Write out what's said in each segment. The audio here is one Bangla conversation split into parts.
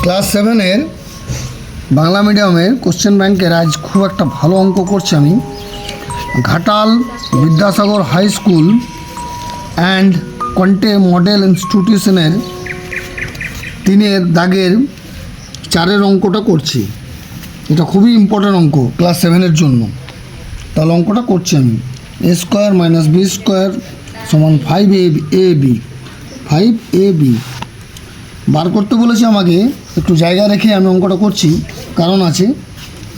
ক্লাস 7-এর বাংলা মিডিয়ামের কোশ্চেন ব্যাংকের আজ খুব একটা ভালো অঙ্ক করছি আমি। Ghatal Vidyasagar high school and Contai model ইনস্টিটিউশনের 3-এর দাগের 4-এর অঙ্কটা করছি। এটা খুবই ইম্পর্ট্যান্ট অঙ্ক ক্লাস 7-এর জন্য। তাহলে অঙ্কটা করছি আমি। a square minus B square সমান 5ab 5ab বার করতে বলেছে আমাকে। একটু জায়গা রেখে আমি অঙ্কটা করছি, কারণ আছে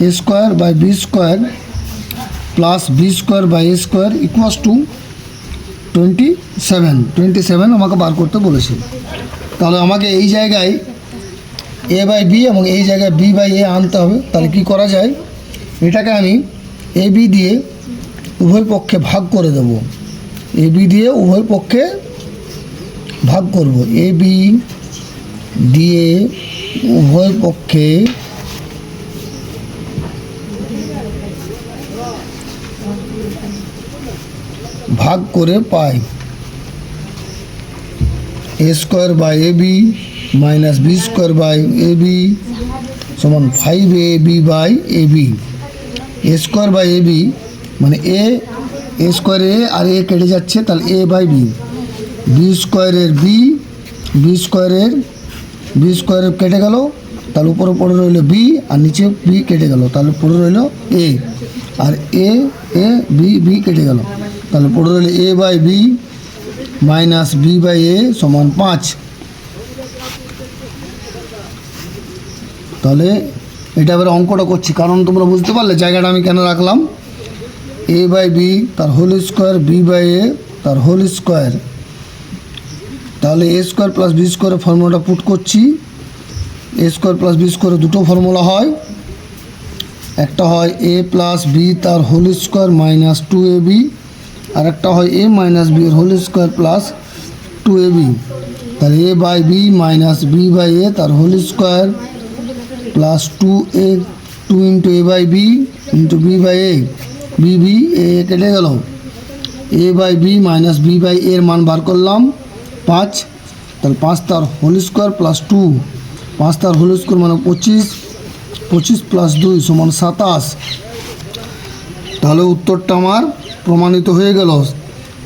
a square by B square plus B square by A square equals to 27 আমাকে বার করতে বলেছে। তাহলে আমাকে এই জায়গায় এ বাই বি এবং এই জায়গায় বি বাই এ আনতে হবে। তাহলে কি করা যায়, এটাকে আমি এ বি দিয়ে উভয় পক্ষে ভাগ করে দেব। এ বি দিয়ে উভয় পক্ষে ভাগ করব। এ বি দিয়ে উভয় পক্ষে ভাগ করে পাই a square by a b minus B square by a b সমান 5ab by a b. A square by a b মানে এ স্কোয়ার এ আর এ কেটে যাচ্ছে, তাহলে এ বাই বি। বি স্কোয়ারের বি স্কোয়ারের কেটে গেল, তাহলে উপরে পড়ে রইল বি আর নিচে বি কেটে গেল, তাহলে পড়ে রইল এ। আর এ বি কেটে গেল, তাহলে পড়ে রইল a by b minus b by a সমান 5। তাহলে এটা এবার অঙ্কটা করছি, কারণ তোমরা বুঝতে পারলে জায়গাটা আমি কেন রাখলাম। এ বাই বি তার whole square B by a তার হোল স্কোয়ার। তাহলে এ স্কোয়ার প্লাস বি স্কোয়ারের ফর্মুলাটা পুট করছি। এ স্কোয়ার প্লাস বি স্কোয়ারের দুটো ফর্মুলা হয়, একটা হয় এ প্লাস বি তার হোল স্কোয়ার মাইনাস 2ab, আর একটা হয় এ মাইনাস বি এর হোল স্কোয়ার প্লাস 2ab। তাহলে a by b minus b by a তার whole square plus 2a 2 into a by b into b by a b a কেটে গেল। A by b minus b by a মান বার করলাম 5। তাহলে 5 তার হোল স্কোয়ার প্লাস 2, 5 তার হোল স্কোয়ার মানে 25 প্লাস 2 সমান 27। তাহলে উত্তরটা আমার প্রমাণিত হয়ে গেল।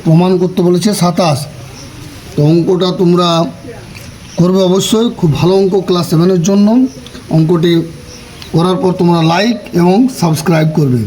প্রমাণ করতে বলেছে 27। তো অঙ্কটা তোমরা করবে অবশ্যই, খুব ভালো অঙ্ক ক্লাস 7-এর জন্য। অঙ্কটি করার পর তোমরা লাইক এবং সাবস্ক্রাইব করবে।